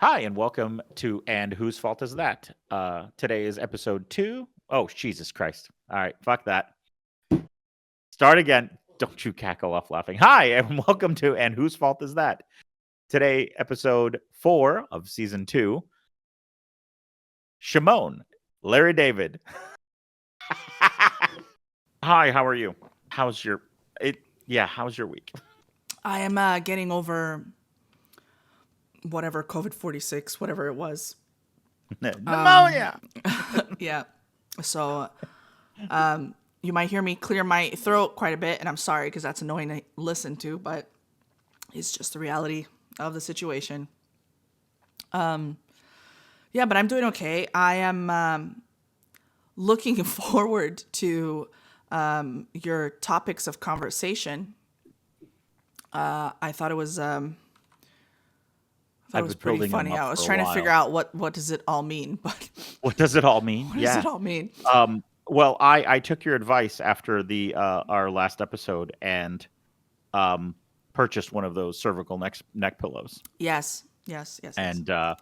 Hi, and welcome to And Whose Fault Is That? Today is episode 2. Oh, Jesus Christ. All right, fuck that. Start again. Don't you cackle off laughing. Hi, and welcome to And Whose Fault Is That? Today, episode 4 of season 2. Shamone, Larry David. Hi, how are you? How's your how's your week? I am getting over whatever COVID 46, whatever it was. Pneumonia. Yeah. So you might hear me clear my throat quite a bit, and I'm sorry because that's annoying to listen to, but it's just the reality of the situation. Yeah, but I'm doing okay. I am looking forward to your topics of conversation. I thought it was I've been pretty building them funny. up I was for a trying to figure while. out what does it all mean, but What does it all mean? what does Yeah. it all mean? Well, I took your advice after the our last episode and purchased one of those cervical neck pillows. Yes, yes, yes, yes. And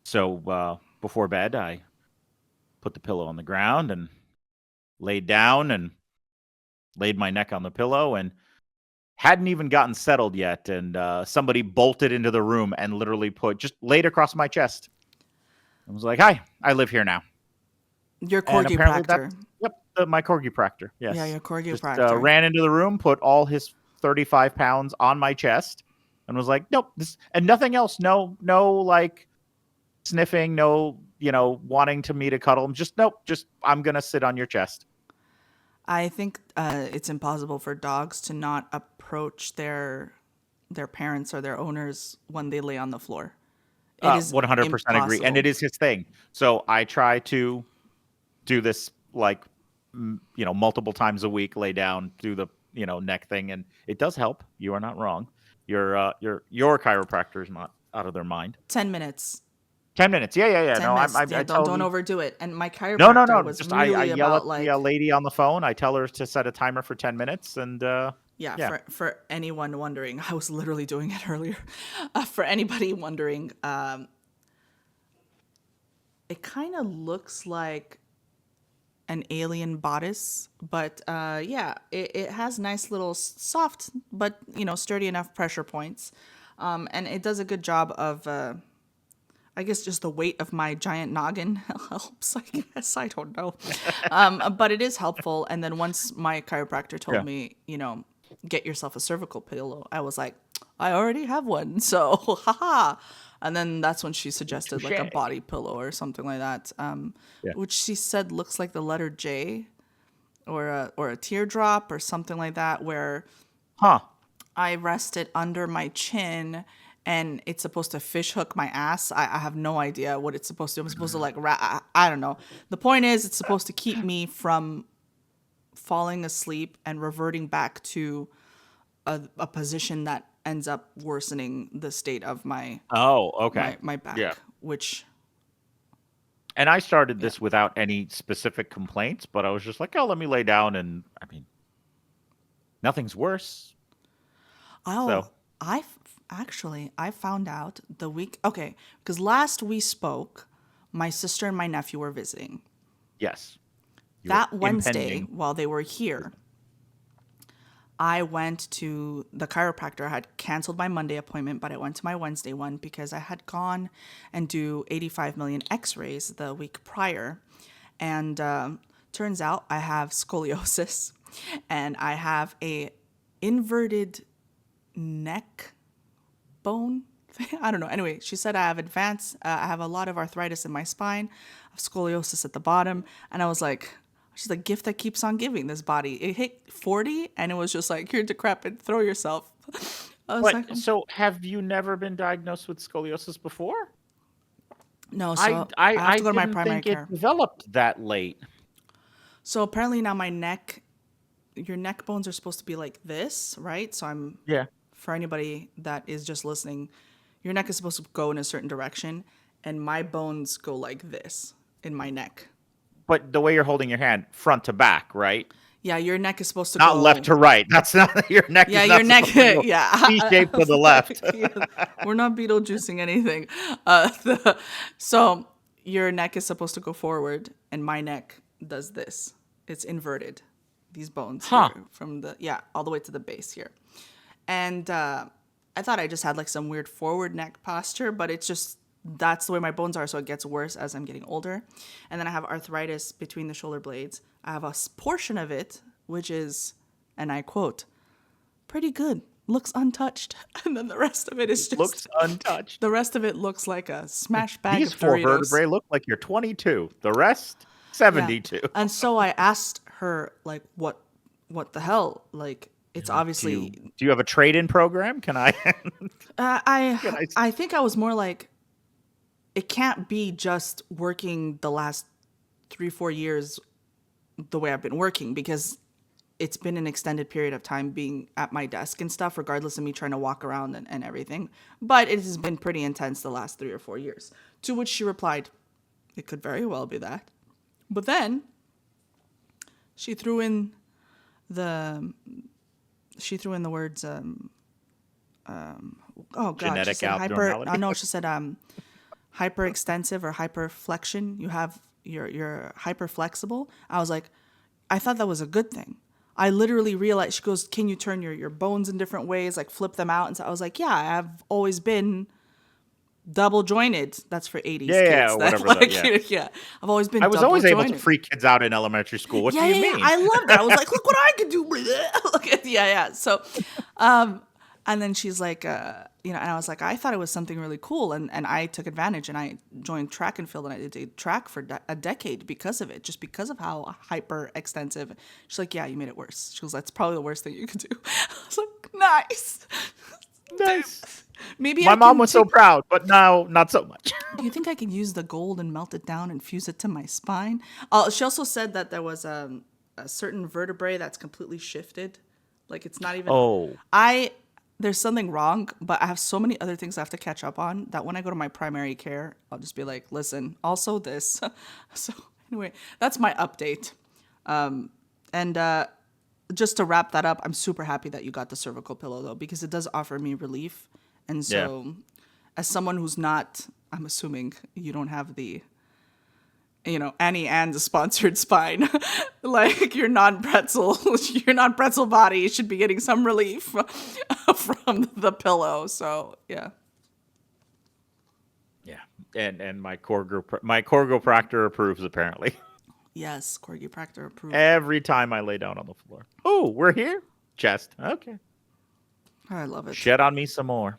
so before bed, I put the pillow on the ground and laid down and laid my neck on the pillow and hadn't even gotten settled yet. And somebody bolted into the room and literally just laid across my chest. I was like, "Hi, I live here now." Your And apparently Corgipractor. my Corgipractor. Yeah, Yes. your Just Corgipractor. ran into the room, put all his 35 pounds on my chest, and was like, nope, and nothing else. No, like sniffing, no, wanting me to cuddle him. Just, nope, I'm going to sit on your chest. I think it's impossible for dogs to not approach their parents or their owners when they lay on the floor. It is 100% agree. And it impossible. is his thing. So I try to do this like, multiple times a week, lay down, do the, neck thing. And it does help. You are not wrong. Your chiropractor is not out of their mind. 10 minutes. 10 minutes. Yeah. 10 No, minutes. I Yeah, don't totally. overdo it. And my No. chiropractor was Just I really yell at about the like, lady on the phone. I tell her to set a timer for 10 minutes, and yeah, yeah. for anyone wondering, I was literally doing it earlier. For anybody wondering, it kind of looks like an alien bodice, but yeah, it has nice little soft but sturdy enough pressure points, and it does a good job of. I guess just the weight of my giant noggin helps. I guess I don't know, but it is helpful. And then once my chiropractor told Yeah. me, get yourself a cervical pillow, I was like, I already have one, so haha. And then that's when she suggested like a Touche. body pillow or something like that, Yeah. which she said looks like the letter J or a teardrop or something like that, where Huh. I rest it under my chin and it's supposed to fish hook my ass. I have no idea what it's supposed to do. I'm supposed to like, I don't know. The point is, it's supposed to keep me from falling asleep and reverting back to a position that ends up worsening the state of my Oh, okay. my Yeah. back, which, And I started yeah. this without any specific complaints, but I was just like, oh, let me lay down, and I mean, nothing's worse. Oh, So actually, I found out the week, okay, because last we spoke, my sister and my nephew were visiting. yes, your That Wednesday, impending. while they were here, I went to the chiropractor. I had canceled my Monday appointment, but I went to my Wednesday one because I had gone and do 85 million x-rays the week prior. And turns out I have scoliosis and I have a inverted neck bone. I don't know. Anyway, she said I have I have a lot of arthritis in my spine, I have scoliosis at the bottom. And I was like, she's the gift that keeps on giving this body. It hit 40 and it was just like, you're decrepit, throw yourself. I was like, But so, have you never been diagnosed with scoliosis before? no, I so I, I have I to go to my didn't primary think it care. developed that late. So apparently now my neck, your neck bones are supposed to be like this, right? So Yeah. for anybody that is just listening, your neck is supposed to go in a certain direction, and my bones go like this in my neck. But the way you're holding your hand, front to back, right? Yeah, your neck is supposed to Not go. left to right. That's not your neck. Yeah, is your not neck. supposed to go Yeah, C-shaped I to the was left. like, yeah, we're not Beetlejuicing anything. So your neck is supposed to go forward, and my neck does this. It's inverted. These bones Huh. here from the all the way to the base here, and I thought I just had like some weird forward neck posture, but it's just that's the way my bones are, so it gets worse as I'm getting older. And then I have arthritis between the shoulder blades. I have a portion of it which is, and I quote, pretty good, looks untouched. And then the rest of it is just Looks untouched. the rest of it looks like a smash bag These of 4 Doritos. vertebrae look like you're 22. The rest, Yeah. 72. And so I asked her like what the hell? Like it's Do obviously you have a trade-in program? Can I? I think I was more like it can't be just working the last 3-4 years the way I've been working, because it's been an extended period of time being at my desk and stuff, regardless of me trying to walk around and everything. But it has been pretty intense the last 3 or 4 years. To which she replied, it could very well be that. But then she threw in the words oh god, Genetic she said hyper abnormality? no, she said hyperextensive or hyperflexion. You have you're hyper flexible. I was like, I thought that was a good thing. I literally realized, she goes, can you turn your bones in different ways, like flip them out? And so I was like, yeah, I've always been double jointed. That's for 80s Yeah, kids. whatever Like, that- yeah. I've always been I was double always able to jointed. freak kids out in elementary school. What do you mean? I love that. I was like, look what I could do. Yeah. So, and then she's like, and I was like, I thought it was something really cool. And I took advantage and I joined track and field and I did track for a decade because of it, just because of how hyper extensive. She's like, yeah, you made it worse. She goes, that's probably the worst thing you could do. I was like, nice. Nice. Maybe My mom was so proud, but now not so much. Do you think I could use the gold and melt it down and fuse it to my spine? She also said that there was a certain vertebrae that's completely shifted. Like it's not even. Oh. There's something wrong, but I have so many other things I have to catch up on that when I go to my primary care, I'll just be like, listen, also this. So anyway, that's my update. And just to wrap that up, I'm super happy that you got the cervical pillow though, because it does offer me relief. And so as someone who's not, I'm assuming you don't have the, Annie Ann's sponsored spine, like your non-pretzel body should be getting some relief from the pillow. So yeah. Yeah. And my Corgipractor approves apparently. Yes, Corgipractor approved. Every time I lay down on the floor. Oh, we're here? Chest. Okay. I love it. Shed on me some more.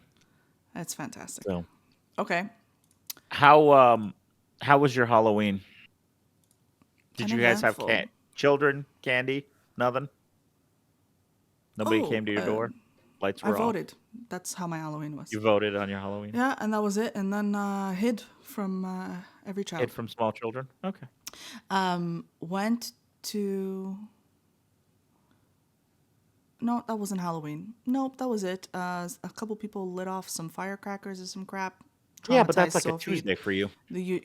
That's fantastic. So, Okay. how was your Halloween? Did you guys have Uneventful. children, candy, nothing? Nobody Oh, came to your door? Lights I were off? voted. That's how my Halloween was. You voted on your Halloween? Yeah, and that was it. And then hid from every child. Hid from small children? Okay. Went to. No, that wasn't Halloween. Nope, that was it. A couple people lit off some firecrackers or some crap. Yeah, but that's Traumatized like a Sophie. Tuesday for you. The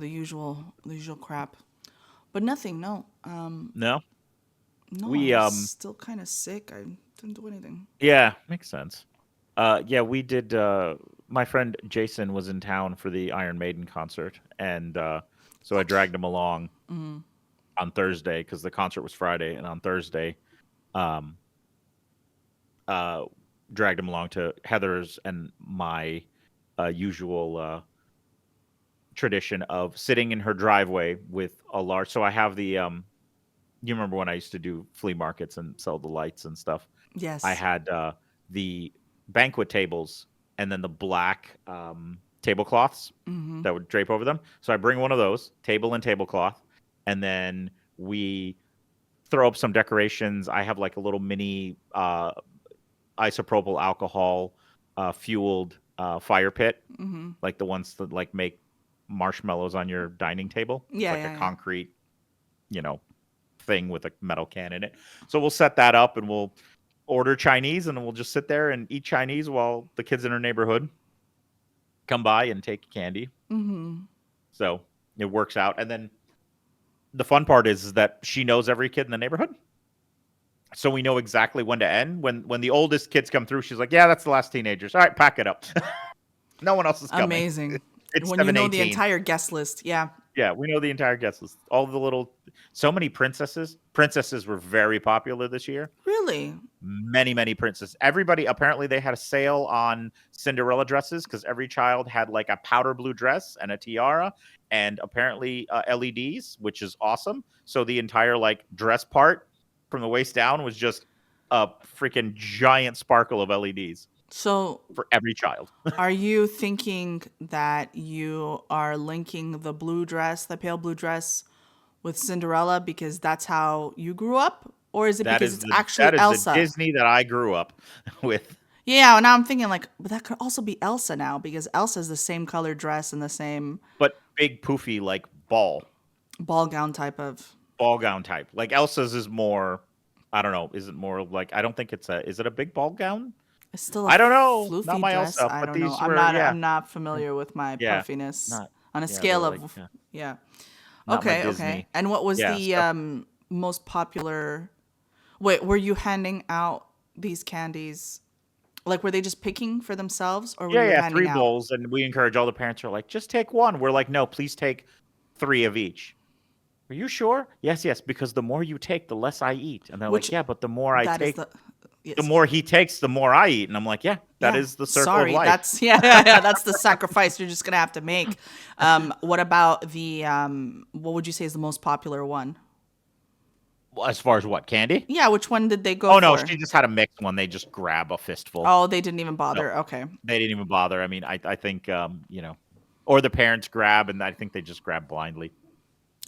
the usual crap, but nothing. No, No? no. We, I was still kind of sick. I didn't do anything. Yeah, makes sense. Yeah, we did. My friend Jason was in town for the Iron Maiden concert, and so I dragged him along on Thursday because the concert was Friday, and on Thursday, dragged him along to Heather's and my usual tradition of sitting in her driveway with a large. So I have the. You remember when I used to do flea markets and sell the lights and stuff? Yes. I had the banquet tables and then the black tablecloths that would drape over them. So I bring one of those, table and tablecloth, and then we throw up some decorations. I have like a little mini isopropyl alcohol fueled fire pit, like the ones that like make marshmallows on your dining table. Yeah, It's like yeah. a concrete, thing with a metal can in it. So we'll set that up and we'll order Chinese and we'll just sit there and eat Chinese while the kids in our neighborhood come by and take candy. So it works out. And then the fun part is that she knows every kid in the neighborhood. so we know exactly when to end. When the oldest kids come through, she's like, "Yeah, that's the last teenagers. All right, pack it up. No one else is coming. Amazing. It's When you know the 7:18. entire guest list. Yeah. Yeah, we know the entire guest list. All the little, so many princesses. Princesses were very popular this year. Really? Many princesses. Everybody, apparently they had a sale on Cinderella dresses because every child had like a powder blue dress and a tiara, and apparently LEDs, which is awesome. So the entire like dress part from the waist down was just a freaking giant sparkle of LEDs So for every child. are you thinking that you are linking the blue dress, the pale blue dress, with Cinderella because that's how you grew up? Or is it That because is it's the actually that is the Elsa? Disney that I grew up with. Yeah, now I'm thinking like, but that could also be Elsa now because Elsa's the same color dress and the same But big poofy like ball gown type of. ball gown type. Like Elsa's is more, I don't know, is it more like, I don't think is it a big ball gown? It's still a I don't know, not floofy my dress. Elsa, I but don't know. these were, yeah, I'm not familiar with my yeah, puffiness not, on a yeah, they're scale like, of yeah. not my Okay. Disney. And what was Yeah, the so most popular? Wait, were you handing out these candies? Like, were they just picking for themselves, or were you yeah, handing three out? bowls, and we encourage all the parents are like, just take one. We're like, no, please take three of each. Are you sure? Yes, because the more you take, the less I eat. And they're Which like, yeah, but the more I that is take, the the yes. more he takes, the more I eat. And I'm like, yeah, that Yeah. is the circle of Sorry, life. that's that's the sacrifice you're just gonna have to make. What about the what would you say is the most popular one? As far as what, candy? Yeah, which one did they go Oh no, for? she just had a mixed one. They just grab a fistful. Oh, they didn't even No, bother. Okay. they didn't even bother. I mean, I think or the parents grab, and I think they just grab blindly.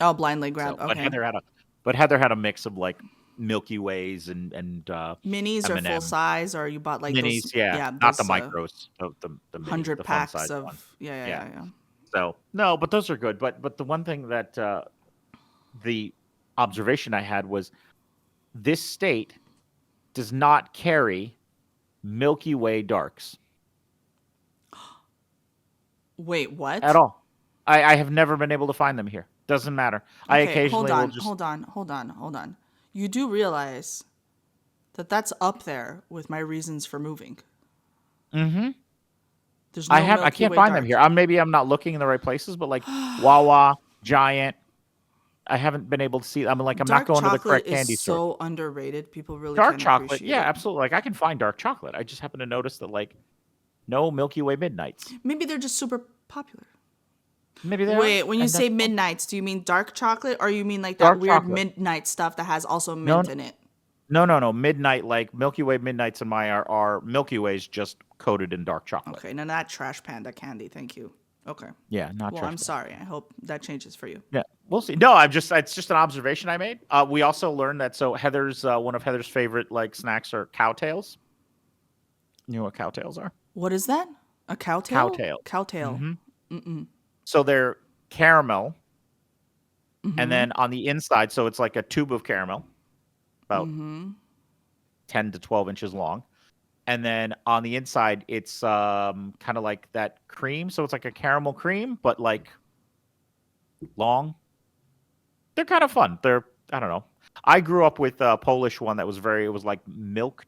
Oh, blindly So, grab. Okay. But Heather had a mix of like Milky Ways and Minis or full M&M size, or you bought like those? minis. Yeah, Yeah, not the those micros, the mini, 100 the fun packs size one. of. Yeah, yeah, Yeah. yeah, yeah. So no, but those are good. But the one thing that the observation I had was this state does not carry Milky Way darks Wait, at what? all. I have never been able to find them here. Doesn't matter. I Okay, hold occasionally will on, just. hold on, hold on, hold on. You do realize that that's up there with my reasons for moving. Mm-hmm. There's no I Milky can't Way find them dark. here. Maybe I'm not looking in the right places, but like Wawa, Giant, I haven't been able to see. I'm not Dark going to the chocolate correct is candy store. so underrated. People really Dark can't chocolate, appreciate yeah, it. absolutely. Like I can find dark chocolate. I just happen to notice that like no Milky Way midnights. Maybe they're just super popular. Maybe they are, Wait, when you and say that's fine. midnights, do you mean dark chocolate or you mean like that Dark weird chocolate. midnight stuff that has also No, mint in it? no. Midnight, like Milky Way midnights in my are Milky Ways just coated in dark chocolate. Okay, none of that trash panda candy. Thank you. Okay. Yeah, not Well, trash I'm bag. sorry. I hope that changes for you. Yeah, we'll see. No, it's just an observation I made. We also learned that Heather's one of Heather's favorite like snacks are cowtails. You know what cowtails are? What is that? A cowtail? Cowtails. Cowtail. Hmm. So they're caramel, and then on the inside, so it's like a tube of caramel, about 10 to 12 inches long. And then on the inside, it's kind of like that cream. So it's like a caramel cream, but like long. They're kind of fun. I don't know. I grew up with a Polish one that was it was like milk,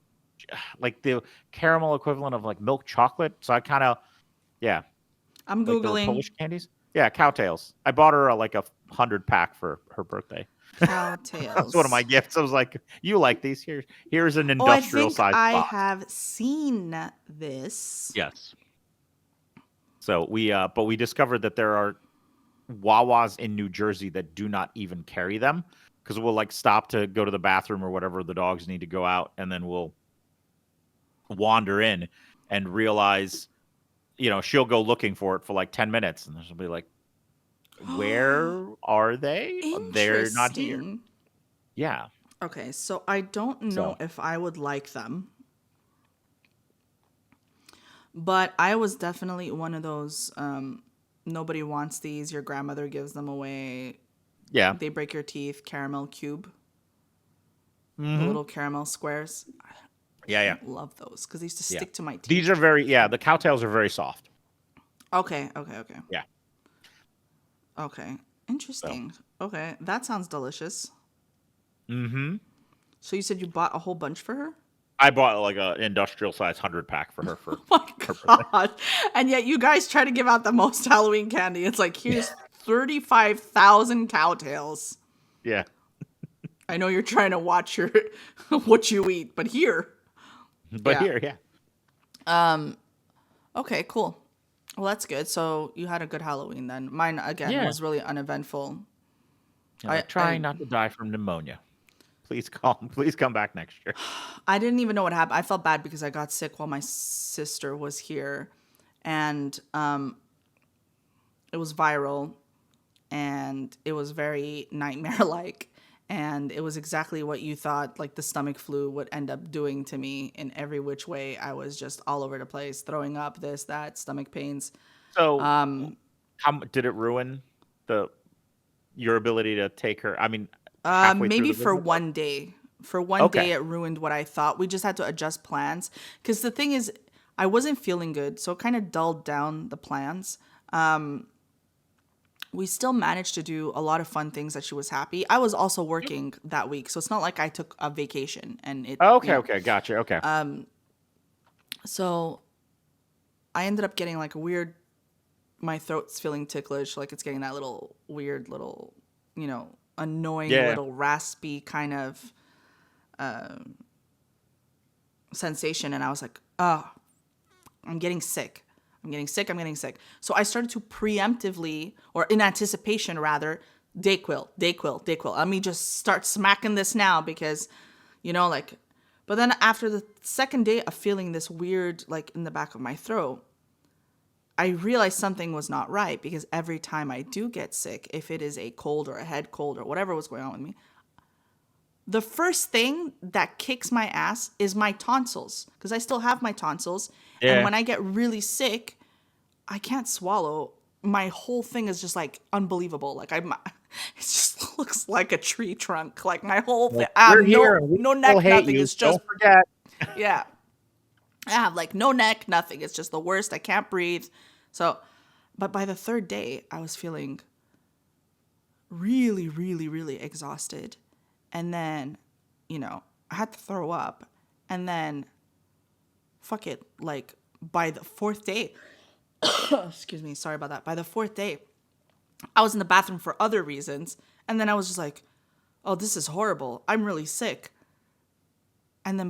like the caramel equivalent of like milk chocolate. So I kind of, yeah, I'm like there were Googling Polish candies. Yeah, cowtails. I bought her like a 100 pack for her birthday. That's one of my cowtails. gifts. I was like, "You like these? Here's an Oh, I industrial think sized I box." have seen this. Yes. So but we discovered that there are Wawas in New Jersey that do not even carry them because we'll like stop to go to the bathroom or whatever. The dogs need to go out, and then we'll wander in and realize, she'll go looking for it for like 10 minutes, and she'll be like, "Where are they? They're not here." Interesting. Yeah. Okay, so I don't know So if I would like them, but I was definitely one of those nobody wants these, your grandmother gives them away, yeah. they break your teeth, caramel cube, the Hmm. little caramel squares. Yeah. Love those because they used to Yeah. stick to my These teeth. are the cowtails are very soft. Okay. Yeah. Okay. So. Interesting. Okay, that sounds delicious. Mm-hmm. So you said you bought a whole bunch for her? I bought like an industrial size 100-pack for her for Oh her my birthday. god. And yet you guys try to give out the most Halloween candy. It's like, here's 35,000 cowtails. Yeah. I know you're trying to watch your what you eat, but here. But Yeah. here, yeah. Okay, cool. Well, that's good. So you had a good Halloween then. Mine again Yeah. was really uneventful. Yeah, like, trying not to die from pneumonia. Please come back next year. I didn't even know what happened. I felt bad because I got sick while my sister was here, and it was viral, and it was very nightmare-like, and it was exactly what you thought like the stomach flu would end up doing to me in every which way. I was just all over the place, throwing up, this, that, stomach pains. So, how did it ruin your ability to take her? I mean, halfway through Maybe the for visit? one day. For one day, Okay. it ruined what I thought. We just had to adjust plans. Because the thing is, I wasn't feeling good, so it kind of dulled down the plans. We still managed to do a lot of fun things that she was happy. I was also working that week, so it's not like I took a vacation and it. Okay, okay, gotcha. Okay. So I ended up getting like a weird. My throat's feeling ticklish, like it's getting that little weird little, annoying Yeah. little raspy kind of sensation, and I was like, oh, I'm getting sick. I'm getting sick. So I started to preemptively, or in anticipation rather, Dayquil. Let me just start smacking this now because, but then after the second day of feeling this weird, like in the back of my throat, I realized something was not right because every time I do get sick, if it is a cold or a head cold or whatever was going on with me, the first thing that kicks my ass is my tonsils because I still have my tonsils. Yeah. And when I get really sick, I can't swallow. My whole thing is just like unbelievable. Like it just looks like a tree trunk. Like my whole thing. Like, I have we're here. And we no still neck, hate nothing. you. It's just, Don't forget. yeah. I have like no neck, nothing. It's just the worst. I can't breathe. So, but by the third day, I was feeling really, really, really exhausted. And then, I had to throw up. And then, fuck it, like by the fourth day, excuse me, sorry about that. By the fourth day, I was in the bathroom for other reasons. And then I was just like, oh, this is horrible. I'm really sick. And then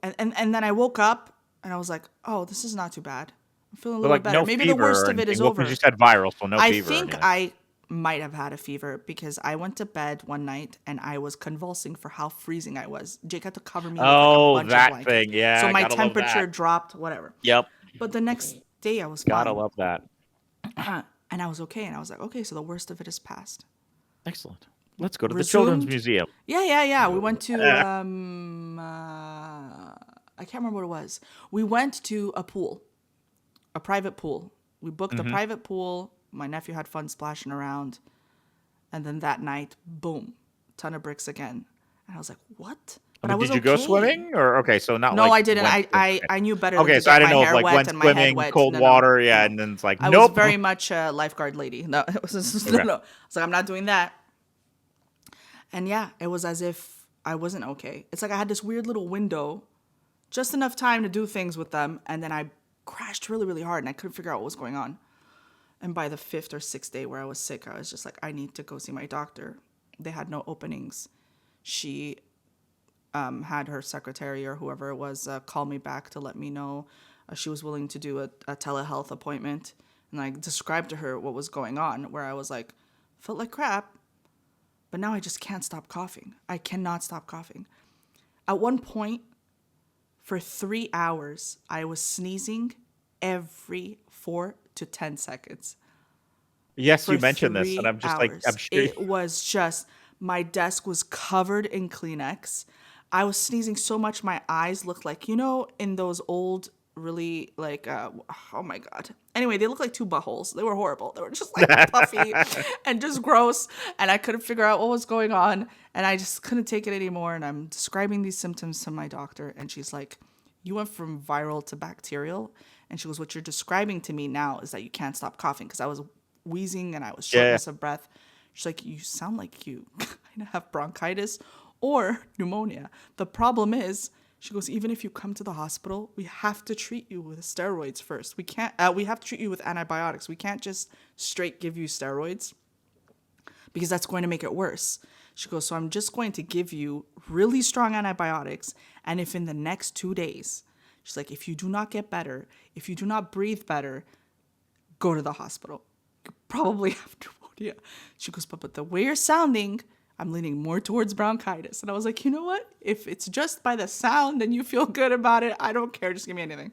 and then I woke up and I was like, oh, this is not too bad. I'm feeling a But little like bit better. no Maybe the fever worst or of it anything. is Well, over. because you said viral, so no I fever or think anything. I might have had a fever because I went to bed one night and I was convulsing for how freezing I was. Jake had to cover me with like a Oh, bunch of that blankets. thing. Yeah, So my gotta love temperature that. dropped, whatever. Yep. But the next day I was Gotta fine. love that. And I was okay. And I was like, okay, so the worst of it is past. Excellent. Let's go to the Children's Resumed. Museum. Yeah. We went to, I can't remember what it was. We went to a pool, a private pool. We booked a private pool. My nephew had fun splashing around. And then that night, boom, ton of bricks again. And I was like, what? But I was Did you go okay. swimming? Or okay, so not No, like I didn't. okay. I knew better than Okay, to so I get my didn't know if hair like wet went and my head swimming, wet. cold No. water, yeah, and then it's like I nope. was very much a lifeguard lady. No, it was just, Okay. no. I was like, I'm not doing that. And yeah, it was as if I wasn't okay. It's like I had this weird little window, just enough time to do things with them, and then I crashed really, really hard, and I couldn't figure out what was going on. And by the 5th or 6th day where I was sick, I was just like, I need to go see my doctor. They had no openings. She had her secretary or whoever it was call me back to let me know she was willing to do a telehealth appointment. And I described to her what was going on, where I was like, felt like crap, but now I just can't stop coughing. I cannot stop coughing. At one point, for 3 hours, I was sneezing every 4 to 10 seconds. Yes, For you mentioned this, and 3 I'm just like, hours. I'm sure. It was just, my desk was covered in Kleenex. I was sneezing so much my eyes looked like, in those old, really like, oh my God. Anyway, they looked like 2 buttholes. They were horrible. They were just like puffy and just gross. And I couldn't figure out what was going on. And I just couldn't take it anymore. And I'm describing these symptoms to my doctor. And she's like, you went from viral to bacterial. And she goes, what you're describing to me now is that you can't stop coughing. Because I was wheezing and I was shortness of breath. She's like, you sound like you kind of have bronchitis or pneumonia. The problem is, she goes, even if you come to the hospital, we have to treat you with steroids first. We can't, we have to treat you with antibiotics. We can't just straight give you steroids because that's going to make it worse. She goes, so I'm just going to give you really strong antibiotics. And if in the next 2 days, she's like, if you do not get better, if you do not breathe better, go to the hospital. You probably have pneumonia. She goes, but the way you're sounding, I'm leaning more towards bronchitis. And I was like, you know what? If it's just by the sound and you feel good about it, I don't care. Just give me anything.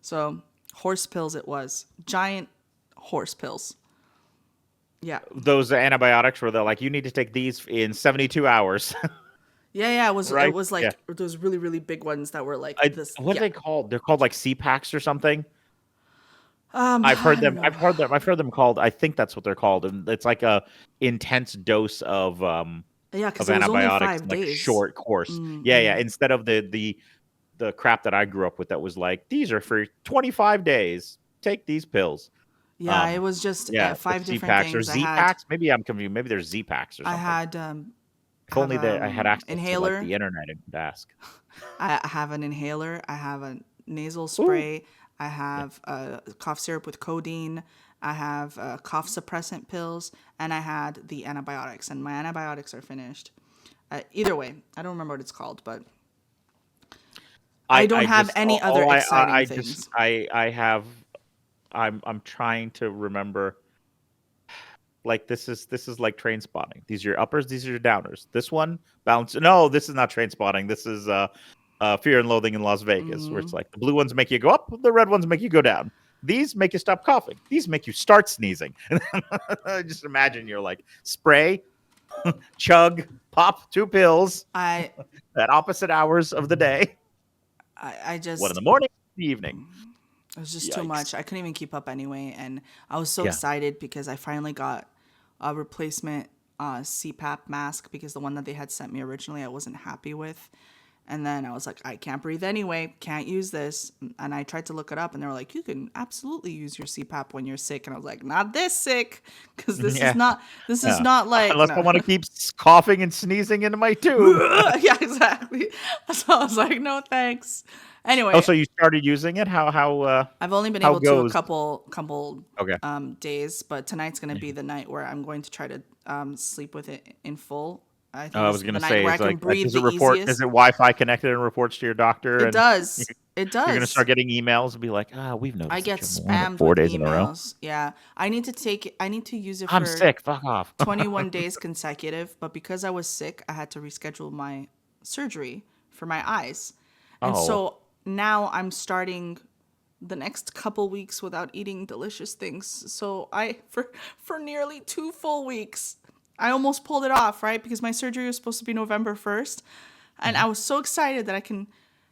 So horse pills it was. Giant horse pills. Yeah. Those antibiotics where they're like, you need to take these in 72 hours. Yeah. It was Right? it was like Yeah. those really, really big ones that were like this. What are Yeah. they called? They're called like CPACs or something. I don't know. I've heard them called. I think that's what they're called, and it's like a intense dose of Yeah, because it was only antibiotics 5 in like a days. short course. Yeah. Instead of the crap that I grew up with that was like, these are for 25 days. Take these pills. Yeah, it was just Yeah, 5 the different CPACs or things. Z packs. Maybe I'm confused. Maybe there's Z packs or I something. had If only I had access inhaler. to like the internet and could ask. I have an inhaler. I have a nasal spray. I have a cough syrup with codeine. I have cough suppressant pills, and I had the antibiotics. And my antibiotics are finished. Either way, I don't remember what it's called, but I don't have any other exciting things. I'm trying to remember. Like this is like train spotting. These are your uppers, these are your downers. This one bounce. No, this is not train spotting. This is Fear and Loathing in Las Vegas, where it's like the blue ones make you go up, the red ones make you go down. These make you stop coughing. These make you start sneezing. Just imagine you're like spray, chug, pop 2 pills I at opposite hours of the day. just One in the morning, the evening. It was just too much. I couldn't even keep up anyway. And I was so excited because I finally got a replacement CPAP mask because the one that they had sent me originally I wasn't happy with. And then I was like, I can't breathe anyway. Can't use this. And I tried to look it up and they were like, you can absolutely use your CPAP when you're sick. And I was like, not this sick. Because this is not like. Unless I want to keep coughing and sneezing into my tube. Yeah, exactly. So I was like, no, thanks. Anyway. Oh, so you started using it? How I've only been able to a couple days, but tonight's going to be the night where I'm going to try to sleep with it in full. I think I was going to say, where I can breathe does the it report? easiest. Is it Wi-Fi connected and reports to your doctor? It does. It does. You're going to start getting emails and be like, we've noticed. I get that spammed 4 with days in a row. emails. Yeah, I need to use it. I'm for sick. Fuck off. 21 days consecutive, but because I was sick, I had to reschedule my surgery for my eyes, and so now I'm starting the next couple weeks without eating delicious things. So for nearly 2 full weeks, I almost pulled it off, right? Because my surgery was supposed to be November 1st. And I was so excited that I can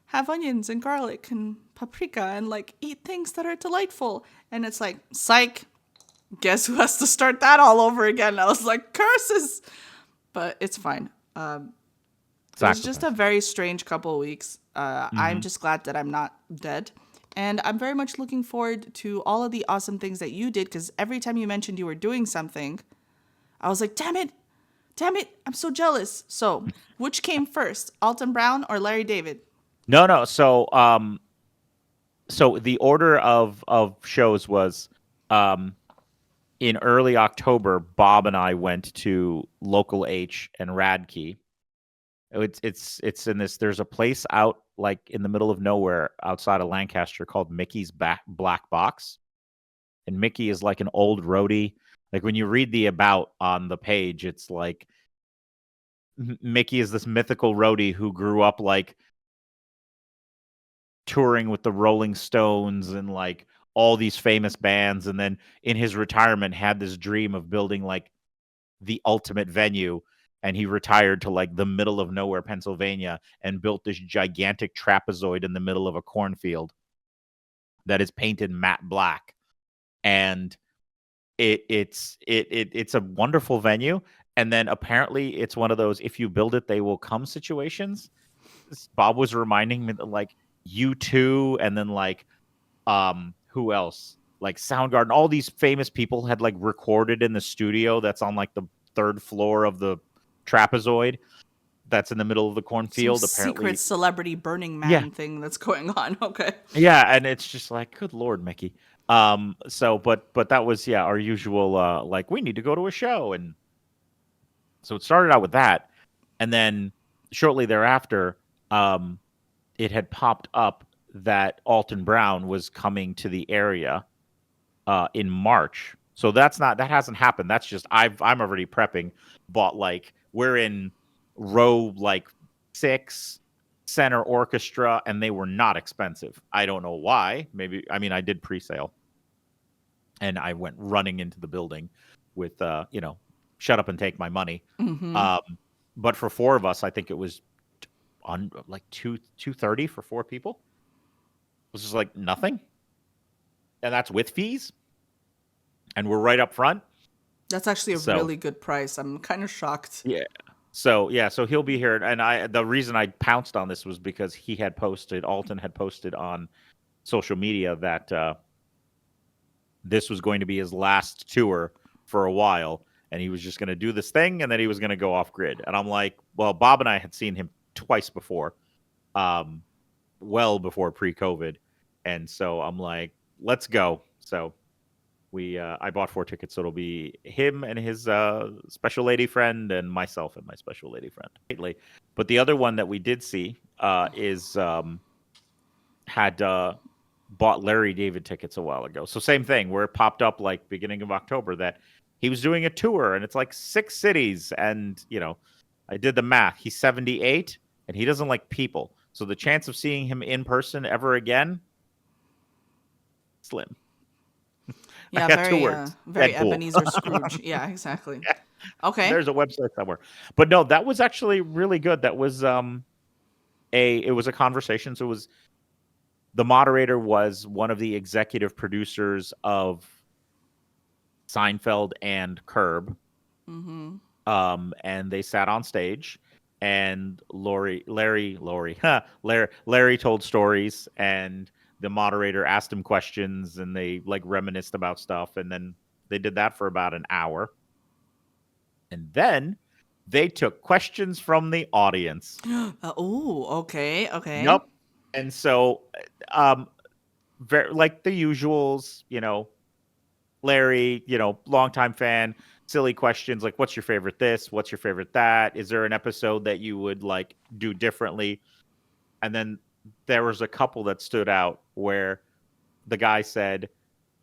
have onions and garlic and paprika and like eat things that are delightful. And it's like, psych, guess who has to start that all over again? I was like, curses. But it's fine. It was just a very strange couple of weeks. I'm just glad that I'm not dead. And I'm very much looking forward to all of the awesome things that you did. Because every time you mentioned you were doing something, I was like, damn it, I'm so jealous. So, which came first, Alton Brown or Larry David? No. So the order of shows was in early October, Bob and I went to Local H and Radkey. It's in this. There's a place out like in the middle of nowhere outside of Lancaster called Mickey's Black Box, and Mickey is like an old roadie. Like when you read the about on the page, it's like Mickey is this mythical roadie who grew up like touring with the Rolling Stones and like all these famous bands, and then in his retirement had this dream of building like the ultimate venue, and he retired to like the middle of nowhere, Pennsylvania, and built this gigantic trapezoid in the middle of a cornfield that is painted matte black. And it's a wonderful venue. And then apparently it's one of those, if you build it, they will come situations. Bob was reminding me that like U2 and then like who else? Like Soundgarden, all these famous people had like recorded in the studio that's on like the 3rd floor of the trapezoid. that's in the middle of the Some cornfield. secret Apparently, celebrity Burning yeah, Man thing that's going on. Okay. yeah, and it's just like, good Lord, Mickey. So, but that was our usual like we need to go to a show, and so it started out with that, and then shortly thereafter, um, it had popped up that Alton Brown was coming to the area in March. So that hasn't happened. That's just I'm already prepping. Bought like we're in row like 6 center orchestra, and they were not expensive. I don't know why. Maybe I did pre-sale, and I went running into the building with shut up and take my money. Mm-hmm. Um, but for 4 of us, I think it was on like 230 for 4 people. It was just like nothing, and that's with fees, and we're right up front. That's actually a So really good price. I'm kind of shocked. yeah. So he'll be here, and the reason I pounced on this was because Alton had posted on social media that this was going to be his last tour for a while, and he was just going to do this thing, and then he was going to go off grid. And I'm like, well, Bob and I had seen him twice before, well before pre-COVID, and so I'm like, let's go. So I bought 4 tickets, so it'll be him and his special lady friend, and myself and my special lady friend. But the other one that we did see is had bought Larry David tickets a while ago. So same thing, where it popped up like beginning of October that he was doing a tour, and it's like 6 cities, and I did the math. He's 78, and he doesn't like people, so the chance of seeing him in person ever again, slim. Yeah, I got 2 words. very Deadpool. Ebenezer Scrooge. Yeah, exactly. Yeah, Okay. there's a website somewhere. But no, that was actually really good. That was it was a conversation. So it was the moderator was one of the executive producers of Seinfeld and Curb. Mm-hmm. And they sat on stage, and Larry told stories, and the moderator asked him questions, and they like reminisced about stuff, and then they did that for about an hour, and then they took questions from the audience. Oh, okay, okay. Yep. And so, very like the usuals, Larry, longtime fan, silly questions like, what's your favorite this? What's your favorite that? Is there an episode that you would like do differently? And then there was a couple that stood out where the guy said,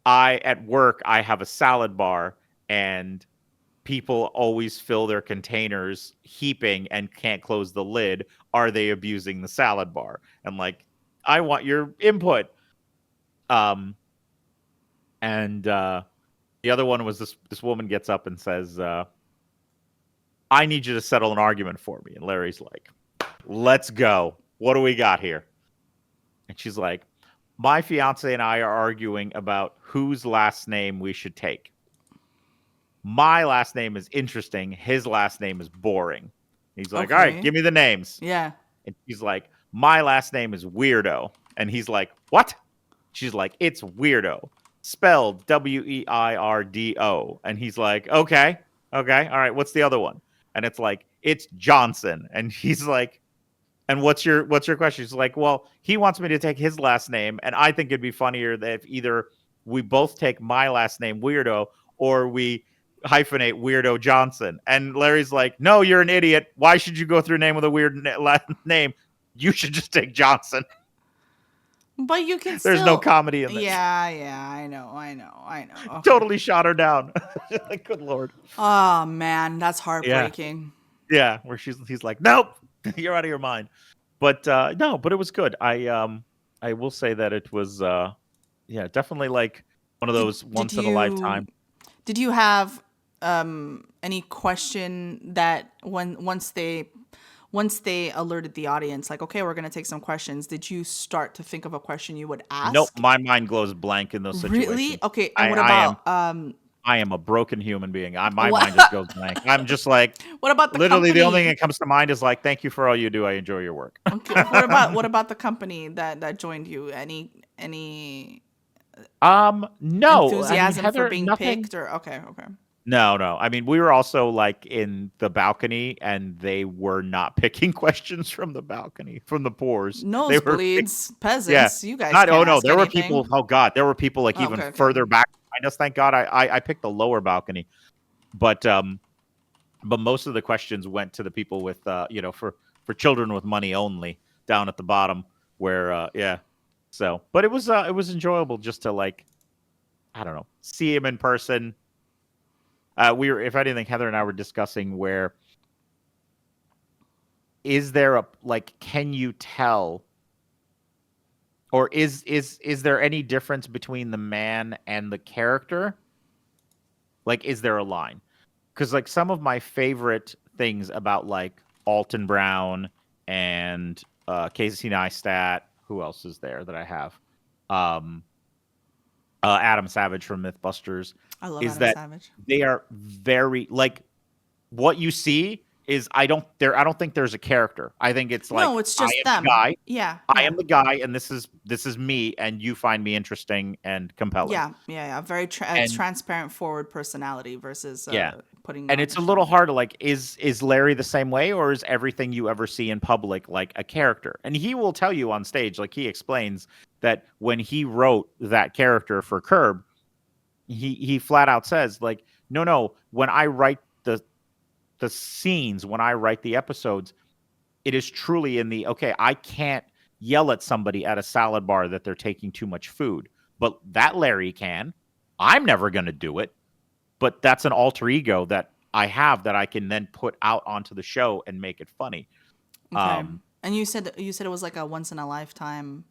at work, I have a salad bar, and people always fill their containers heaping and can't close the lid. Are they abusing the salad bar? And like, I want your input. And the other one was this woman gets up and says, I need you to settle an argument for me. And Larry's like, let's go. What do we got here? And she's like, my fiance and I are arguing about whose last name we should take. My last name is interesting. His last name is boring. He's like, all right, Okay. give me the names. Yeah. And she's like, my last name is Weirdo. And he's like, what? She's like, it's Weirdo. Spelled Weirdo. And he's like, okay. All right, what's the other one? And it's like, it's Johnson. And he's like, and what's your question? She's like, well, he wants me to take his last name, and I think it'd be funnier that if either we both take my last name, Weirdo, or we hyphenate Weirdo Johnson. And Larry's like, no, you're an idiot. Why should you go through a name with a weird last name? You should just take Johnson. But you can There's no comedy in this. Yeah, I know. Okay. Totally shot her down. Like, good Lord. Oh man, that's heartbreaking. Yeah, where he's like, nope, you're out of your mind. But no, but it was good. I will say that it was definitely like one of those once in a lifetime. Did you have any question that once they alerted the audience, like, okay, we're gonna take some questions, did you start to think of a question you would ask? Nope, my mind goes blank in those situations. Really? Okay, and what about I am a broken human being. My mind just goes blank. I'm just like, what about the literally company? the only thing that comes to mind is like, thank you for all you do. I enjoy your work. Okay, what about the company that joined you? Any No enthusiasm Heather, for being nothing, picked, or okay. No, no. I mean, we were also like in the balcony, and they were not picking questions from the balcony, from the pores. They were Nosebleeds, yeah. peasants, you guys Not can't oh no, ask there were people. anything. Oh god, there were people like Oh, even okay, okay. further back behind us. Thank God I picked the lower balcony. But most of the questions went to the people with for children with money only down at the bottom where yeah. So, but it was enjoyable just to like I don't know, see him in person. We were, if anything, Heather and I were discussing where is there a like, can you tell, or is there any difference between the man and the character? Like, is there a line? Because like some of my favorite things about like Alton Brown and Casey Neistat, who else is there that I have? Um, Adam Savage from MythBusters, I love is Adam that Savage. they are very like what you see is I don't think there's a character. I think it's like No, it's I just am the them. guy. Yeah, I yeah. am the guy, and this is me, and you find me interesting and compelling. Yeah. Very And transparent, forward personality versus yeah, putting and on it's a a little show. hard to like is Larry the same way, or is everything you ever see in public like a character? And he will tell you on stage, like he explains that when he wrote that character for Curb, he flat out says like no, when I write the scenes, when I write the episodes, it is truly in the okay, I can't yell at somebody at a salad bar that they're taking too much food, but that Larry can. I'm never going to do it, but that's an alter ego that I have that I can then put out onto the show and make it funny. Okay. Um, And you said it was like a once in a lifetime.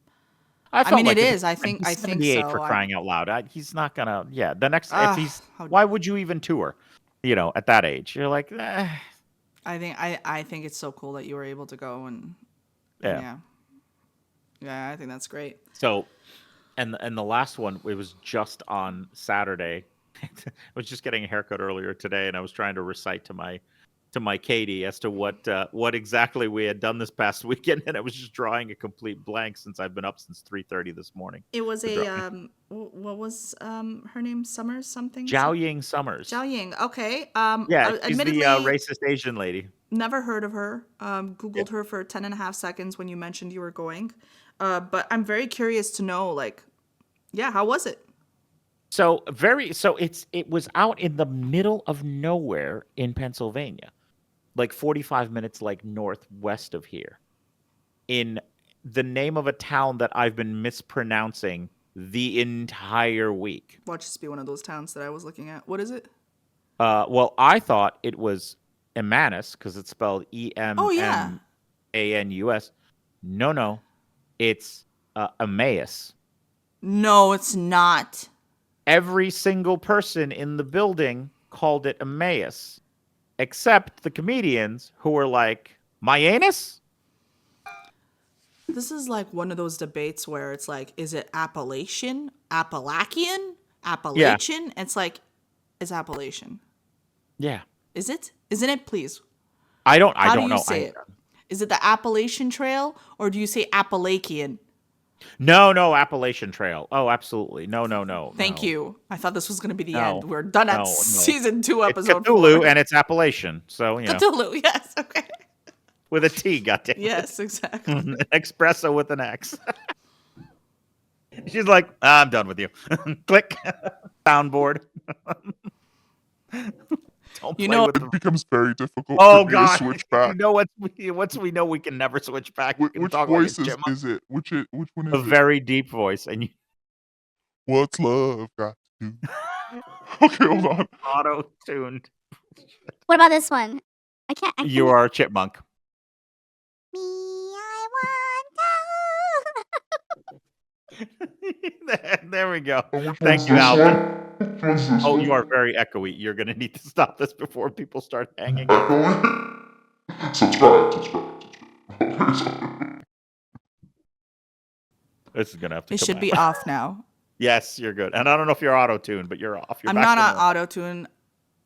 I I felt mean, it like it. is. I And think. he's I think 78 for so. I'm. crying out loud. He's not gonna. Yeah, the next if Ah. he's. Why would you even tour? You know, at that age, you're like, I think. I think it's so cool that you were able to go and yeah. yeah. Yeah, I think that's great. So, and the last one, it was just on Saturday. I was just getting a haircut earlier today, and I was trying to recite to my Katie as to what exactly we had done this past weekend, and I was just drawing a complete blank since I've been up since 3:30 this morning It was to draw. a what was her name? Summers something. Zhao Ying Summers. Zhao Ying. Okay. Yeah, she's the Admittedly, racist Asian lady. never heard of her. Yeah. Googled her for 10.5 seconds when you mentioned you were going. But I'm very curious to know, like, yeah, how was it? So it was out in the middle of nowhere in Pennsylvania, like 45 minutes like northwest of here, in the name of a town that I've been mispronouncing the entire week. Watch this be one of those towns that I was looking at. What is it? Well, I thought it was Emmaus because it's spelled Oh yeah. Emanus. No, it's Emmaus. No, it's not. Every single person in the building called it Emmaus, except the comedians who were like, "My anus." This is like one of those debates where it's like, is it Appalachian, Yeah, Appalachian? It's like, it's Appalachian. yeah. Is it? Isn't it? Please. I How do don't you know. say it? Is it the Appalachian Trail or do you say Appalachian? No, Appalachian Trail. Oh, absolutely. Thank No, you. I thought this was going to be the end. no, We're done at no. season 2, It's episode 4. Cthulhu and it's Appalachian. So, you know, Cthulhu, yes. Okay. with a T, goddamn it. Yes, exactly. An espresso with an X. She's like, I'm done with you. Click. Soundboard. Don't You play know, with It becomes very difficult Oh for me to God! switch You back. know what? Once we know we can never switch back. You can Which talk like a voice chipmunk. is it? Which one A is it? very deep voice, and you What's love got to do? Okay, hold on. auto tuned. What about this one? I can't. You are a chipmunk. Me, I want There we go. Which Thank one's you, this Alvin. one? Which one's this Oh, one? you are very echoey. You're gonna need to stop this before people start hanging. Echoing? Subscribe. This is gonna have to it come should out. be off now. Yes, you're good. And I don't know if you're auto tuned, but you're off. You're I'm back not to on normal. auto tune.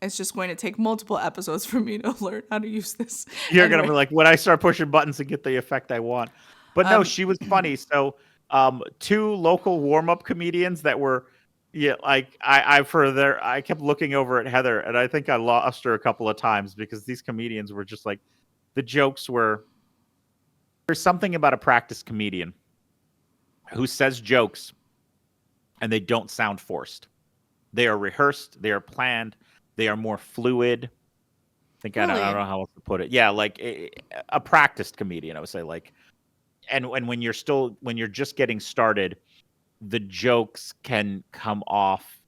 It's just going to take multiple episodes for me to learn how to use this. You're gonna Anyway. be like, when I start pushing buttons to get the effect I want. But no, she was funny. So, 2 local warm up comedians that were, Yeah, like I kept looking over at Heather, and I think I lost her a couple of times because these comedians were just like, the jokes were. There's something about a practiced comedian who says jokes and they don't sound forced. They are rehearsed, they are planned, they are more fluid. I don't Really? know how else to put it. Yeah, like a practiced comedian, I would say. Like, and when you're just getting started, the jokes can come off,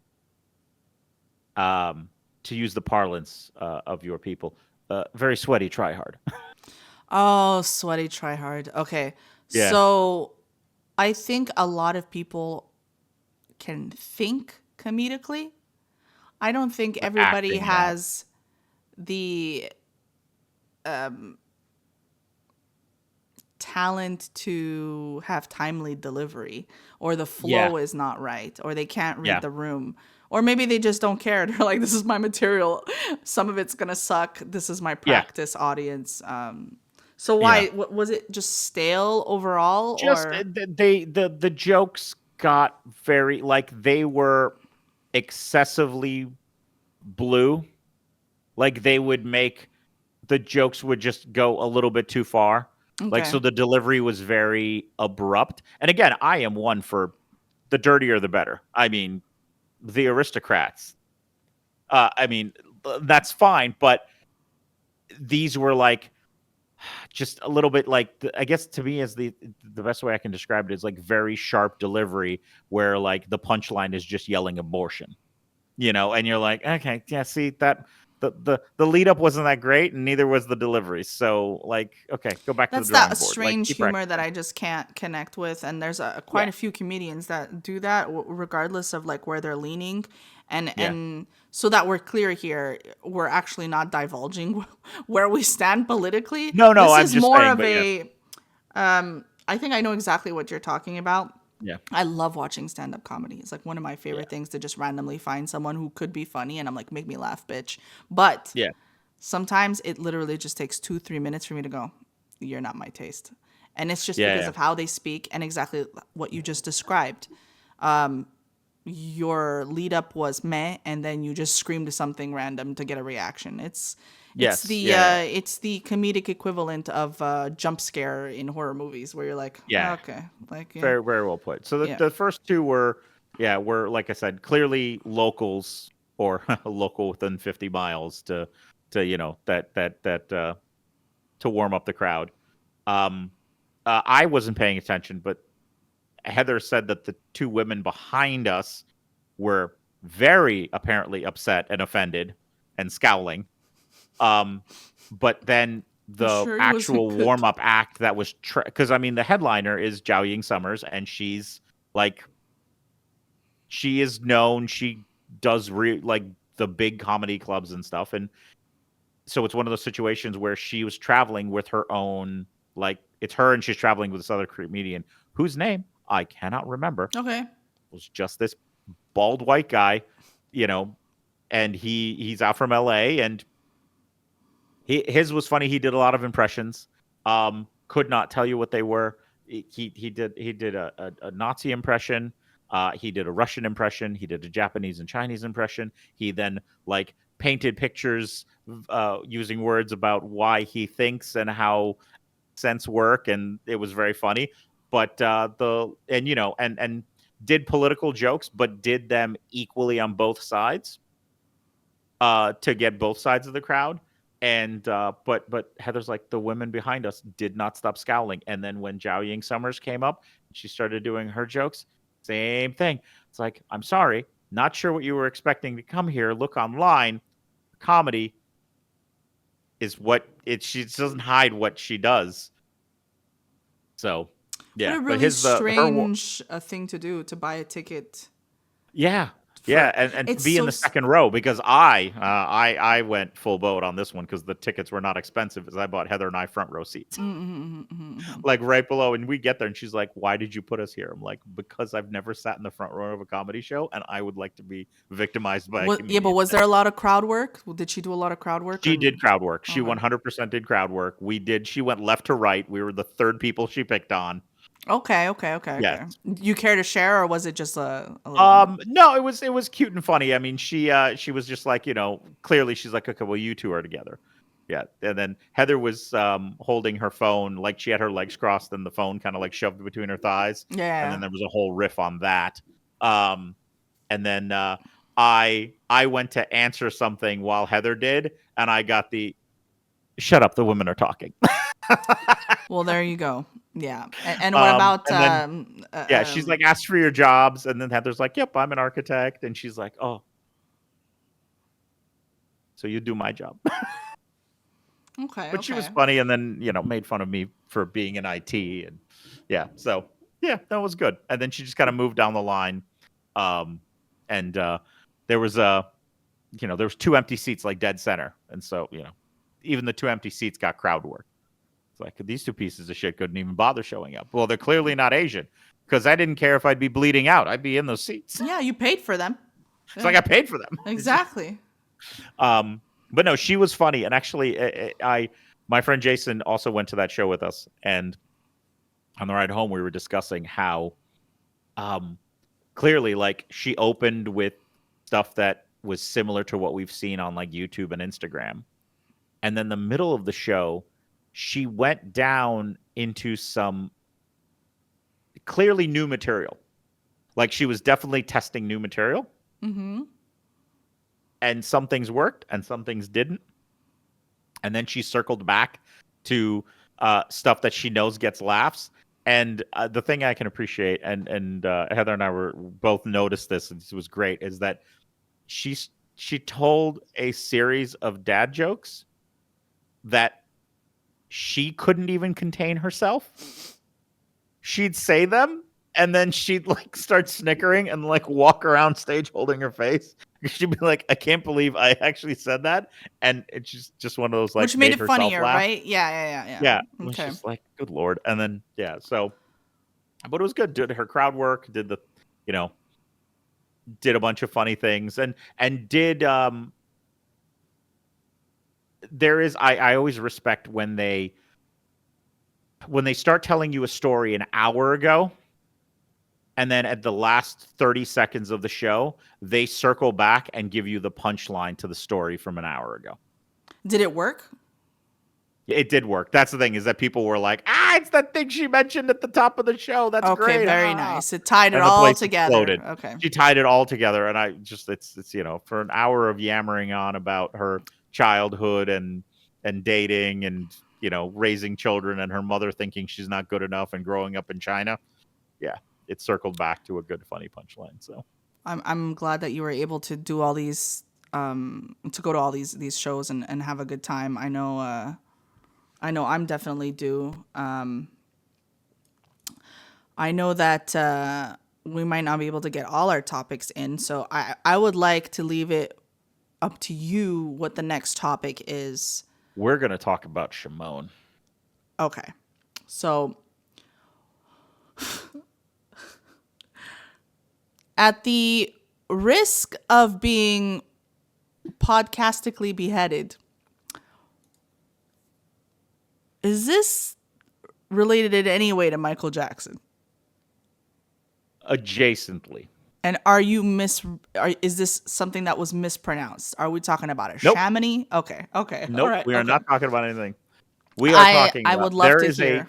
to use the parlance of your people, very sweaty. Try hard. Oh, sweaty try hard. Okay. Yeah, So I think a lot of people can think comedically. I don't think but everybody acting, no. has the talent to have timely delivery, or the Yeah, flow is not right, or they can't read yeah, the room, or maybe they just don't care. They're like, this is my material. Some of it's going to suck. This is my yeah, practice audience. So yeah. why was it just stale overall, Just or the jokes got very, like, they were excessively blue. Like, they would make the jokes would just go a little bit too far. Like, okay. so the delivery was very abrupt. And again, I am one for the dirtier the better. I mean, the aristocrats. I mean, that's fine, but these were like just a little bit like, I guess to me is the best way I can describe it is like very sharp delivery where like the punchline is just yelling abortion, and you're like, okay, yeah, see that the lead up wasn't that great, and neither was the delivery. So like, okay, go back to the That's drawing that board. Like, strange keep humor that practicing. I just can't connect with. And there's Yeah, quite a few comedians that do that, regardless of like where they're leaning. yeah. And so that we're clear here, we're actually not divulging where we stand politically. No, This I'm is just more saying, of but yeah, a, I think I know exactly what you're talking about. yeah, I love watching stand-up comedy. It's like one of my yeah, favorite things to just randomly find someone who could be funny and I'm like, make me laugh, bitch. But yeah, sometimes it literally just takes 2-3 minutes for me to go, you're not my taste. And it's just yeah, because yeah, of how they speak and exactly what you just described. Your lead up was meh, and then you just screamed something random to get a reaction. yes, yeah, yeah, It's the comedic equivalent of jump scare in horror movies where you're like, yeah. okay, like yeah, Very, very well put. So yeah. the first two were, yeah, were like I said, clearly locals or local within 50 miles to to warm up the crowd. Um, I wasn't paying attention, but Heather said that the two women behind us were very apparently upset and offended and scowling. Um, but then I'm the sure it wasn't actual good. warm up act that was because I mean the headliner is Zhao Ying Summers, and she's like, she is known. She does like the big comedy clubs and stuff, and so it's one of those situations where she was traveling with her own, like, it's her and she's traveling with this other comedian whose name I cannot remember. Okay. It was just this bald white guy, you know, and he's out from LA, and his was funny. He did a lot of impressions. Could not tell you what they were. He did a Nazi impression. He did a Russian impression. He did a Japanese and Chinese impression. He then like painted pictures using words about why he thinks and how sense work, and it was very funny. But the and you know and did political jokes, but did them equally on both sides to get both sides of the crowd. And but Heather's like, the women behind us did not stop scowling. And then when Zhao Ying Summers came up, she started doing her jokes. Same thing. It's like, I'm sorry, not sure what you were expecting to come here. Look online. Comedy is what it. She doesn't hide what she does. So What yeah, a but really his the her strange thing to do, to buy a ticket yeah. for. Yeah, and to It's be in so the second row because I went full boat on this one because the tickets were not expensive, as I bought Heather and I front row seats, like right below. And we get there, and she's like, "Why did you put us here?" I'm like, "Because I've never sat in the front row of a comedy show, and I would like to be victimized by a What? Yeah, but comedian." was there a lot of crowd work? Did she do a lot of crowd work? Or She did crowd work. She okay, 100% did crowd work. We did. She went left to right. We were the third people she picked on. Okay. Yes. You care to share, or was it just a little? No, it was cute and funny. I mean, she was just like, clearly she's like, okay, well, you two are together. Yeah. And then Heather was holding her phone, like she had her legs crossed and the phone kind of like shoved between her thighs. And Yeah. then there was a whole riff on that. And then I went to answer something while Heather did, and I got the shut up, the women are talking. Well, there you go. Yeah. And what about and then yeah, she's like, asked for your jobs, and then Heather's like, yep, I'm an architect, and she's like, oh, so you do my job. okay. But she was funny, and then made fun of me for being in IT, and yeah, so yeah, that was good. And then she just kind of moved down the line, and there was there was 2 empty seats like dead center, and so even the 2 empty seats got crowd work. It's like, these 2 pieces of shit couldn't even bother showing up. Well, they're clearly not Asian, because I didn't care if I'd be bleeding out. I'd be in those seats. Yeah, you paid for them. It's like I paid for them. Exactly. But no, she was funny, and actually, my friend Jason also went to that show with us, and on the ride home, we were discussing how, clearly, like, she opened with stuff that was similar to what we've seen on like YouTube and Instagram, and then the middle of the show, she went down into some clearly new material. Like, she was definitely testing new material. Mm-hmm. And some things worked and some things didn't. And then she circled back to stuff that she knows gets laughs. And the thing I can appreciate, and Heather and I were both noticed this, and this was great, is that she told a series of dad jokes that she couldn't even contain herself. She'd say them, and then she'd like start snickering and like walk around stage holding her face. She'd be like, I can't believe I actually said that. And it's just one of those, like, Which made it herself funnier, laugh. right? Yeah. Yeah. It was Okay. just like, good Lord. And then, yeah, so, but it was good. Did her crowd work, did the, did a bunch of funny things, and did, there is, I always respect when they start telling you a story an hour ago, and then at the last 30 seconds of the show, they circle back and give you the punchline to the story from an hour ago. Did it work? It did work. That's the thing, is that people were like, it's that thing she mentioned at the top of the show. That's great. Okay, very Ah. nice. It tied it And the all place together. exploded. Okay. She tied it all together, and I just, it's for an hour of yammering on about her childhood and dating and raising children and her mother thinking she's not good enough and growing up in China. Yeah, it circled back to a good funny punchline. So I'm glad that you were able to do all these to go to all these shows and have a good time. I know I'm definitely due. I know that we might not be able to get all our topics in, so I would like to leave it up to you what the next topic is. we're going to talk about Shamone. Okay. So at the risk of being podcastically beheaded, is this related in any way to Michael Jackson? Adjacently. And is this something that was mispronounced? Are we talking about a Nope. Shamone? Okay. Nope, All right. we are okay. not talking about anything. We are talking I about, would love there to is hear.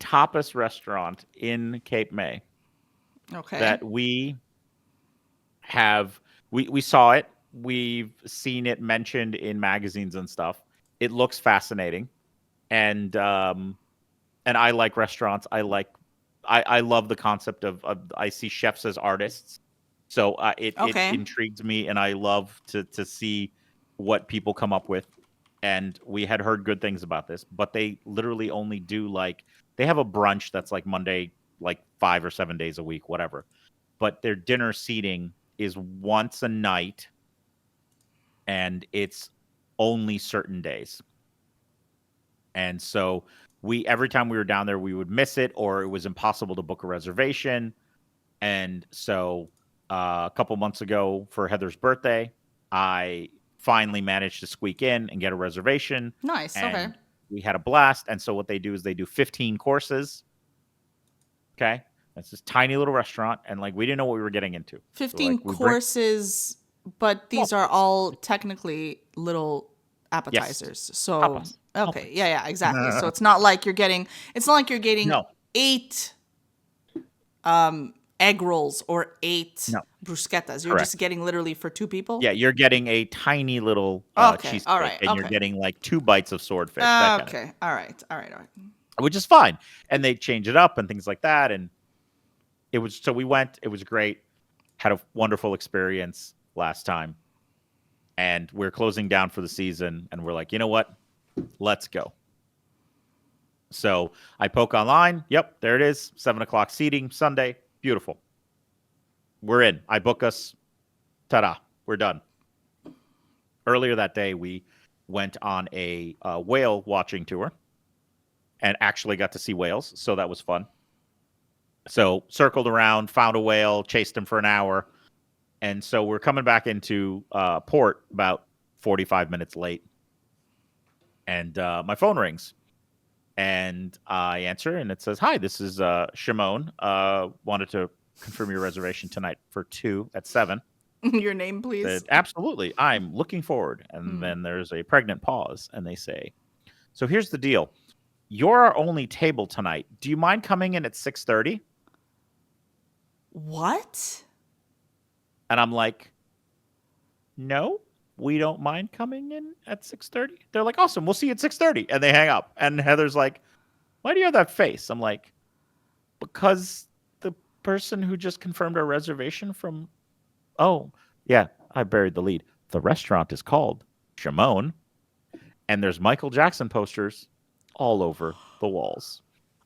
a tapas restaurant in Cape May Okay. that we saw it. We've seen it mentioned in magazines and stuff. It looks fascinating. And I like restaurants. I love the concept of I see chefs as artists. So it intrigues me, and I love to see what people come up with. And we had heard good things about this, but they literally only do they have a brunch that's like Monday, like 5 or 7 days a week, whatever. But their dinner seating is once a night, and it's only certain days. And so every time we were down there, we would miss it, or it was impossible to book a reservation. And so a couple months ago for Heather's birthday, I finally managed to squeak in and get a reservation. Nice. And Okay. we had a blast. And so what they do is they do 15 courses. Okay, it's this tiny little restaurant, and like we didn't know what we were getting into. So, 15 like, we bring courses, but these small are plates. all technically little Yes, appetizers. So, tapas, small okay. plates. Yeah, exactly. So it's not like you're getting 8 egg rolls or 8 No, bruschettas. You're correct. just getting literally for 2 people? Yeah, you're getting a tiny little Okay. All cheesesteak, right. and you're Okay. getting like 2 bites of swordfish, that kind of thing, Okay. All right. All right. All right. which is fine. And they change it up and things like that. And we went. It was great. Had a wonderful experience last time, and we're closing down for the season. And we're like, you know what? Let's go. So I poke online. Yep, there it is. 7:00 seating Sunday. Beautiful. We're in. I book us. Ta-da. We're done. Earlier that day, we went on a whale watching tour and actually got to see whales. So that was fun. So circled around, found a whale, chased him for an hour. And so we're coming back into port about 45 minutes late. And my phone rings. And I answer, and it says, "Hi, this is Shamone. Wanted to confirm your reservation tonight for 2 at 7. Your name, please. Said, absolutely. I'm looking forward. And then there's a pregnant pause, and they say, "So here's the deal. You're our only table tonight. Do you mind coming in at 6:30?" What? And I'm like, "No, we don't mind coming in at 6:30." They're like, "Awesome. We'll see you at 6:30." And they hang up. And Heather's like, "Why do you have that face?" I'm like, "Because the person who just confirmed our reservation from, oh, yeah, I buried the lead. The restaurant is called Shamone, and there's Michael Jackson posters all over the walls."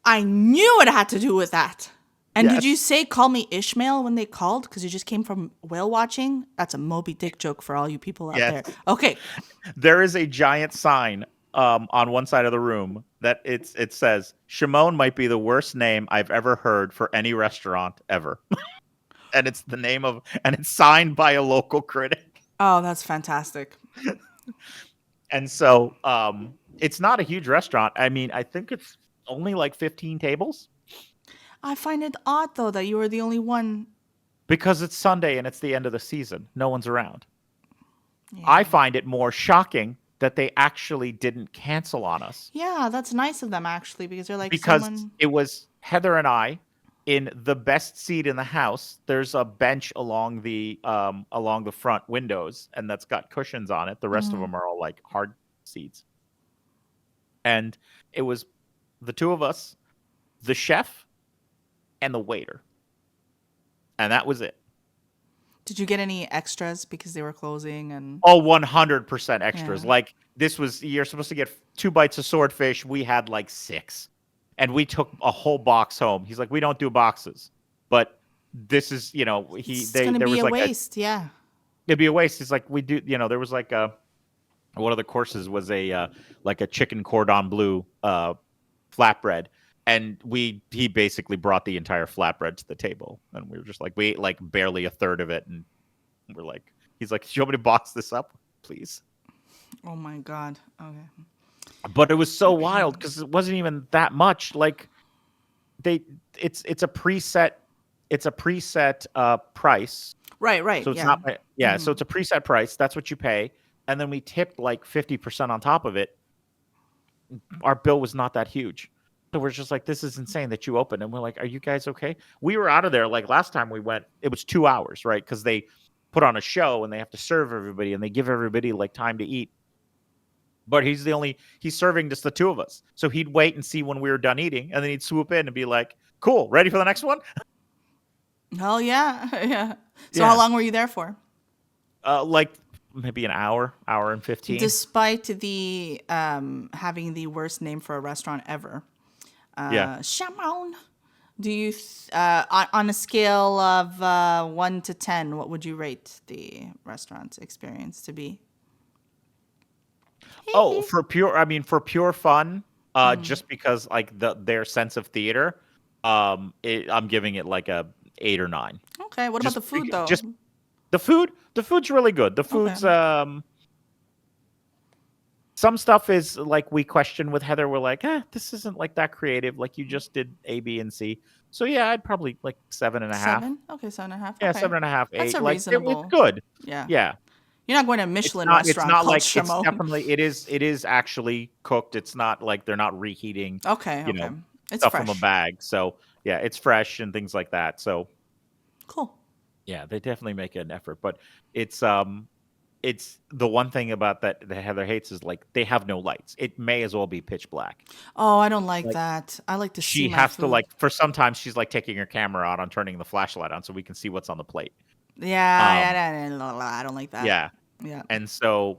I knew it had to do with that. And did you Yes. say call me Ishmael when they called? Because you just came from whale watching? That's a Moby Dick joke for all you people out there. Yes. Okay. There is a giant sign on one side of the room that it says, "Shamone might be the worst name I've ever heard for any restaurant ever." And it's the name of, and it's signed by a local critic. Oh, that's fantastic. And so it's not a huge restaurant. I mean, I think it's only like 15 tables I find it odd, though, that you were the only one. because it's Sunday and it's the end of the season. No one's around. Yeah. I find it more shocking that they actually didn't cancel on us, Yeah, that's nice of them, actually, because they're like because someone. it was Heather and I in the best seat in the house. There's a bench along the front windows, and that's got cushions on it. The rest of them are all like hard seats. And it was the two of us, the chef, and the waiter. And that was it. Did you get any extras because they were closing? And Oh, 100% extras. Yeah. Like, this was, you're supposed to get 2 bites of swordfish. We had like 6. And we took a whole box home. He's like, "We don't do boxes." But this is, it's going to there be was a like waste. Yeah. it'd be a waste. He's like, "We do," there was like one of the courses was like a chicken cordon bleu flatbread. And he basically brought the entire flatbread to the table, and we were just like, we ate like barely a third of it, and we're like, he's like, "Do you want me to box this up, please?" Oh, my God. Okay. But it was so wild because it wasn't even that much. Like, it's a preset price, Right. so it's Yeah. not so it's a preset price. That's what you pay, and then we tipped like 50% on top of it. Our bill was not that huge. So we're just like, "This is insane that you opened." And we're like, "Are you guys okay?" We were out of there. Like last time we went, it was 2 hours, right? Because they put on a show and they have to serve everybody and they give everybody like time to eat. But he's serving just the 2 of us. So he'd wait and see when we were done eating, and then he'd swoop in and be like, "Cool, ready for the next one?" Hell yeah. Yeah. So Yeah. how long were you there for? Like maybe an hour and 15. Despite the having the worst name for a restaurant ever. Yeah. Shamone. Do you on a scale of 1 to 10, what would you rate the restaurant experience to be? Oh, for pure fun, just because like their sense of theater, I'm giving it like a 8 or 9. Okay. What about Just the food, though? just the food's really good. The food's some stuff is like we question with Heather. We're like, this isn't like that creative. Like you just did A, B, and C. So yeah, I'd probably like 7.5. 7? Okay, 7.5. Yeah, Okay. 7.5, That's 8. a Like reasonable. it's good. Yeah. Yeah. You're not going to a It's Michelin not. It's restaurant not called like it's Shamone. definitely. It is actually cooked. It's not like they're not reheating. Okay. You Okay. know, It's stuff from a fresh. bag. So yeah, it's fresh and things like that. So Cool. yeah, they definitely make an effort. But it's the one thing about that Heather hates is like they have no lights. It may as well be pitch black. Oh, I don't like Like that. I like to see she my has food. to like for sometimes she's like taking her camera on turning the flashlight on so we can see what's on the plate. Yeah, Um, I don't like that. yeah. Yeah. And so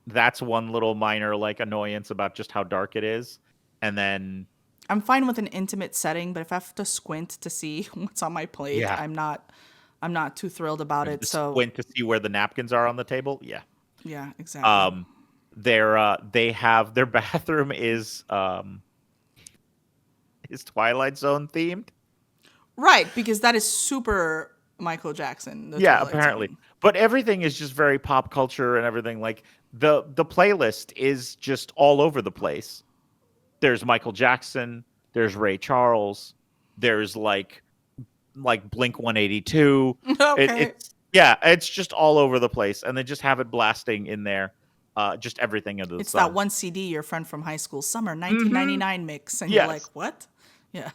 that's one little minor like annoyance about just how dark it is. And then I'm fine with an intimate setting, but if I have to squint to see what's on my plate, yeah, I'm not too thrilled about it. to So squint to see where the napkins are on the table. Yeah. yeah, exactly. They have their bathroom is Twilight Zone themed. Right, because that is super Michael Jackson. The Yeah, Twilight apparently. Zone. But everything is just very pop culture and everything. Like the playlist is just all over the place. There's Michael Jackson, there's Ray Charles, there's like Blink 182. Okay. It's just all over the place, and they just have it blasting in there, just everything under the It's sun. that one CD your friend from high school, Summer 1999 mix, and you're Yes. like, what? Yeah.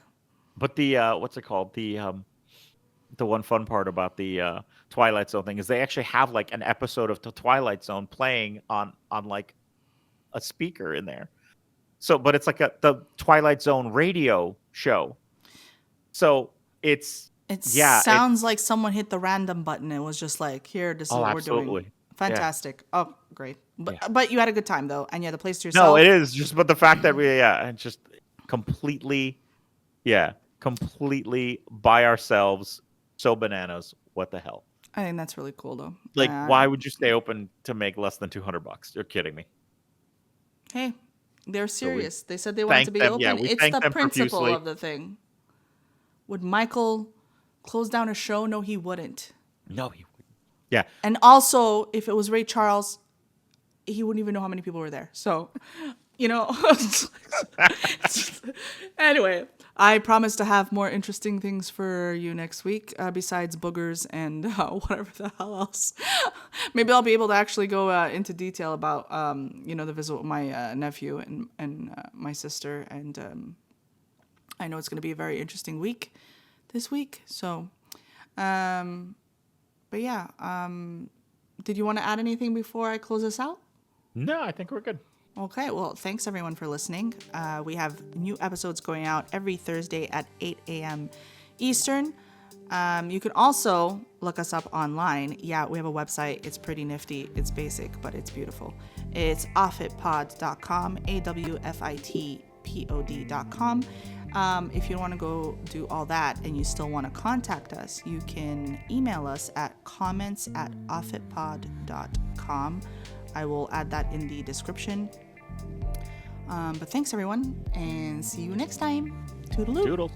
But the what's it called? The one fun part about the Twilight Zone thing is they actually have like an episode of the Twilight Zone playing on like a speaker in there. So, but it's like the Twilight Zone radio show. So It yeah, sounds like someone hit the random button and was just like, here, this is what we're doing. absolutely. Yeah. Fantastic. Oh, great. But Yeah. but you had a good time though, and you had the place to yourself. No, it is just, but the fact that it's just completely by ourselves. So bananas. What the hell? I think that's really cool though. Like, why would you stay open to make less than $200? You're kidding me. Hey, they're we serious. They said they wanted to thank be them. open. Yeah, we It's thank the them principle profusely. of the thing. Would Michael close down a show? No, he wouldn't. No, he wouldn't. Yeah. And also, if it was Ray Charles, he wouldn't even know how many people were there. So, you know. Anyway, I promise to have more interesting things for you next week, besides boogers and whatever the hell else. Maybe I'll be able to actually go into detail about, the visit with my nephew and my sister. And I know it's going to be a very interesting week this week. So, but yeah, did you want to add anything before I close this out? No, I think we're good. Okay, well, thanks everyone for listening. We have new episodes going out every Thursday at 8 a.m. Eastern. You can also look us up online. Yeah, we have a website. It's pretty nifty. It's basic, but it's beautiful. It's awfitpod.com, awfitpod.com. If you want to go do all that and you still want to contact us, you can email us at comments@awfitpod.com. I will add that in the description. But thanks everyone, and see you next time. Toodaloo. Doodles.